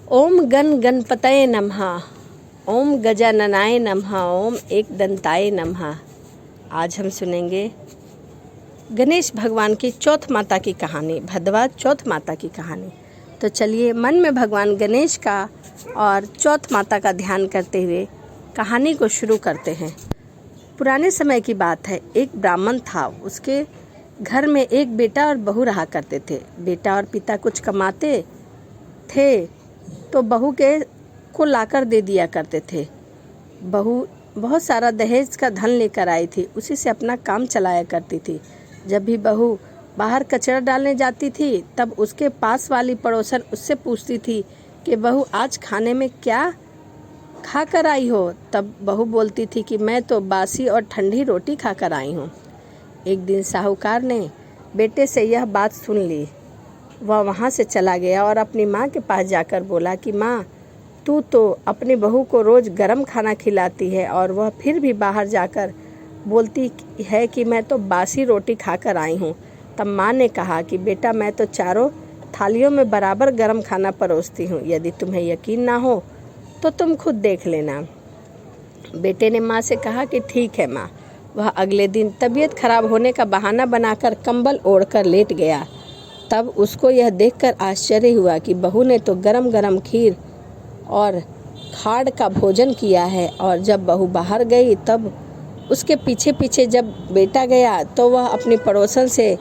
ओम गण गणपतये नमः। ओम गजाननाय नमः। ओम एकदंताय नमः। आज हम सुनेंगे गणेश भगवान की चौथ माता की कहानी, भदवा चौथ माता की कहानी। तो चलिए मन में भगवान गणेश का और चौथ माता का ध्यान करते हुए कहानी को शुरू करते हैं। पुराने समय की बात है। एक ब्राह्मण था, उसके घर में एक बेटा और बहू रहा करते थे। बेटा और पिता कुछ कमाते थे तो बहू के को लाकर दे दिया करते थे। बहू बहुत सारा दहेज का धन लेकर आई थी, उसी से अपना काम चलाया करती थी। जब भी बहू बाहर कचरा डालने जाती थी तब उसके पास वाली पड़ोसन उससे पूछती थी कि बहू आज खाने में क्या खा कर आई हो। तब बहू बोलती थी कि मैं तो बासी और ठंडी रोटी खा कर आई हूँ। एक दिन साहूकार ने बेटे से यह बात सुन ली। वह वहाँ से चला गया और अपनी माँ के पास जाकर बोला कि माँ, तू तो अपनी बहू को रोज़ गरम खाना खिलाती है और वह फिर भी बाहर जाकर बोलती है कि मैं तो बासी रोटी खाकर आई हूँ। तब माँ ने कहा कि बेटा, मैं तो चारों थालियों में बराबर गरम खाना परोसती हूँ। यदि तुम्हें यकीन ना हो तो तुम खुद देख लेना। बेटे ने माँ से कहा कि ठीक है माँ। वह अगले दिन तबीयत खराब होने का बहाना बनाकर कंबल ओढ़कर लेट गया। तब उसको यह देखकर आश्चर्य हुआ कि बहू ने तो गरम गरम खीर और खाड़ का भोजन किया है। और जब बहू बाहर गई तब उसके पीछे पीछे जब बेटा गया तो वह अपनी पड़ोसन से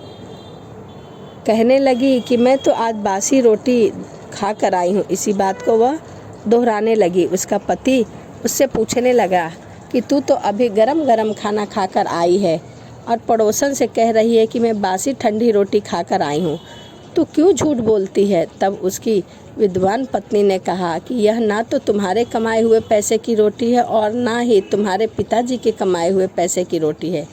कहने लगी कि मैं तो आज बासी रोटी खा कर आई हूँ। इसी बात को वह दोहराने लगी। उसका पति उससे पूछने लगा कि तू तो अभी गरम गरम खाना खाकर आई है और पड़ोसन से कह रही है कि मैं बासी ठंडी रोटी खाकर आई हूँ, तो क्यों झूठ बोलती है। तब उसकी विद्वान पत्नी ने कहा कि यह ना तो तुम्हारे कमाए हुए पैसे की रोटी है और ना ही तुम्हारे पिताजी के कमाए हुए पैसे की रोटी है।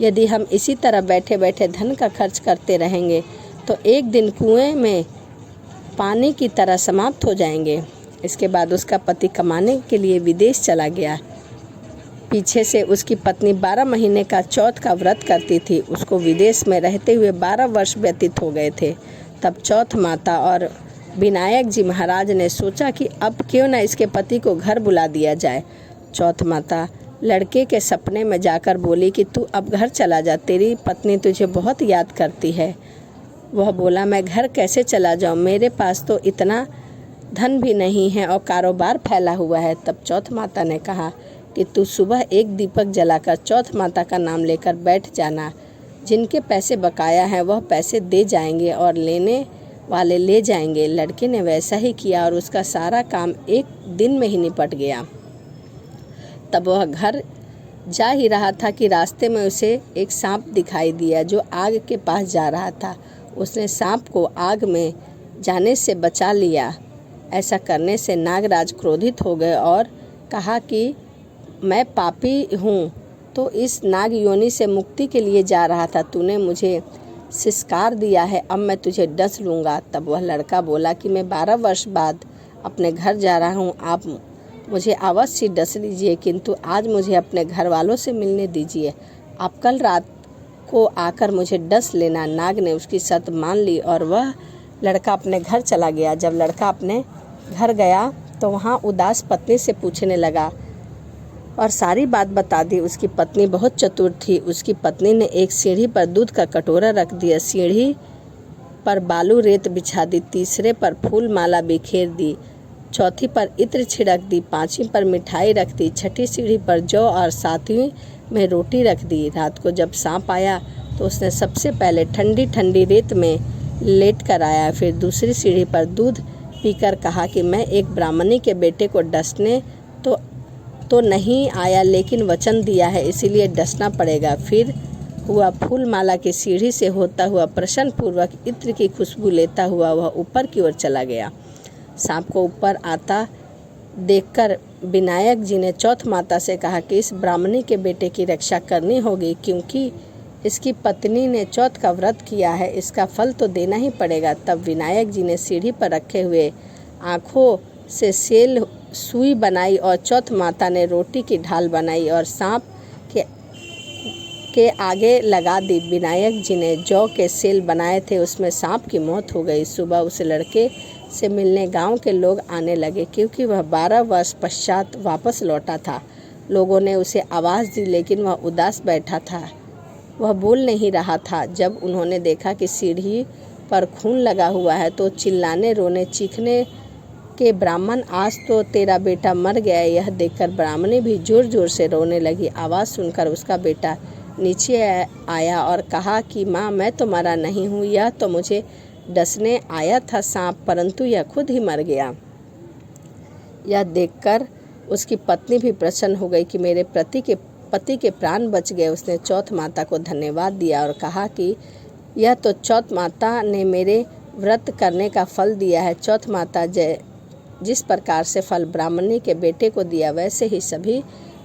यदि हम इसी तरह बैठे बैठे धन का खर्च करते रहेंगे तो एक दिन कुएं में पानी की तरह समाप्त हो जाएंगे। इसके बाद उसका पति कमाने के लिए विदेश चला गया। पीछे से उसकी पत्नी 12 महीने का चौथ का व्रत करती थी। उसको विदेश में रहते हुए 12 वर्ष व्यतीत हो गए थे। तब चौथ माता और विनायक जी महाराज ने सोचा कि अब क्यों न इसके पति को घर बुला दिया जाए। चौथ माता लड़के के सपने में जाकर बोली कि तू अब घर चला जा, तेरी पत्नी तुझे बहुत याद करती है। वह बोला, मैं घर कैसे चला जाऊँ, मेरे पास तो इतना धन भी नहीं है और कारोबार फैला हुआ है। तब चौथ माता ने कहा कि तू सुबह एक दीपक जलाकर चौथ माता का नाम लेकर बैठ जाना। जिनके पैसे बकाया हैं वह पैसे दे जाएंगे और लेने वाले ले जाएंगे। लड़के ने वैसा ही किया और उसका सारा काम एक दिन में ही निपट गया। तब वह घर जा ही रहा था कि रास्ते में उसे एक सांप दिखाई दिया जो आग के पास जा रहा था। उसने सांप को आग में जाने से बचा लिया। ऐसा करने से नागराज क्रोधित हो गए और कहा कि मैं पापी हूँ, तो इस नाग योनि से मुक्ति के लिए जा रहा था। तूने मुझे सिस्कार दिया है, अब मैं तुझे डस लूँगा। तब वह लड़का बोला कि मैं 12 वर्ष बाद अपने घर जा रहा हूँ, आप मुझे अवश्य डस लीजिए, किंतु आज मुझे अपने घर वालों से मिलने दीजिए। आप कल रात को आकर मुझे डस लेना। नाग ने उसकी शर्त मान ली और वह लड़का अपने घर चला गया। जब लड़का अपने घर गया तो वहाँ उदास पत्नी से पूछने लगा और सारी बात बता दी। उसकी पत्नी बहुत चतुर थी। उसकी पत्नी ने एक सीढ़ी पर दूध का कटोरा रख दिया, सीढ़ी पर बालू रेत बिछा दी, तीसरे पर फूल माला बिखेर दी, चौथी पर इत्र छिड़क दी, पांचवी पर मिठाई रख दी, छठी सीढ़ी पर जौ और सातवीं में रोटी रख दी। रात को जब सांप आया तो उसने सबसे पहले ठंडी ठंडी रेत में लेट कर आया। फिर दूसरी सीढ़ी पर दूध पीकर कहा कि मैं एक ब्राह्मणी के बेटे को डसने तो नहीं आया, लेकिन वचन दिया है इसीलिए डसना पड़ेगा। फिर हुआ फूल माला की सीढ़ी से होता हुआ प्रसन्न पूर्वक इत्र की खुशबू लेता हुआ वह ऊपर की ओर चला गया। सांप को ऊपर आता देखकर विनायक जी ने चौथ माता से कहा कि इस ब्राह्मणी के बेटे की रक्षा करनी होगी, क्योंकि इसकी पत्नी ने चौथ का व्रत किया है, इसका फल तो देना ही पड़ेगा। तब विनायक जी ने सीढ़ी पर रखे हुए आँखों से सेल सुई बनाई और चौथ माता ने रोटी की ढाल बनाई और सांप के आगे लगा दी। विनायक जी ने जौ के सेल बनाए थे, उसमें सांप की मौत हो गई। सुबह उस लड़के से मिलने गांव के लोग आने लगे, क्योंकि वह 12 वर्ष पश्चात वापस लौटा था। लोगों ने उसे आवाज़ दी, लेकिन वह उदास बैठा था, वह बोल नहीं रहा था। जब उन्होंने देखा कि सीढ़ी पर खून लगा हुआ है तो चिल्लाने, रोने, चीखने के, ब्राह्मण, आज तो तेरा बेटा मर गया। यह देखकर ब्राह्मणी भी जोर जोर से रोने लगी। आवाज़ सुनकर उसका बेटा नीचे आया और कहा कि माँ, मैं तो मरा नहीं हूँ, यह तो मुझे डसने आया था सांप, परंतु यह खुद ही मर गया। यह देखकर उसकी पत्नी भी प्रसन्न हो गई कि मेरे पति के प्राण बच गए। उसने चौथ माता को धन्यवाद दिया और कहा कि यह तो चौथ माता ने मेरे व्रत करने का फल दिया है। चौथ माता जिस प्रकार से फल ब्राह्मणी के बेटे को दिया, वैसे ही सभी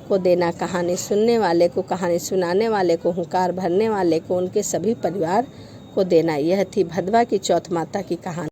को देना। कहानी सुनने वाले को, कहानी सुनाने वाले को, हुंकार भरने वाले को, उनके सभी परिवार को देना। यह थी भदवा की चौथ माता की कहानी।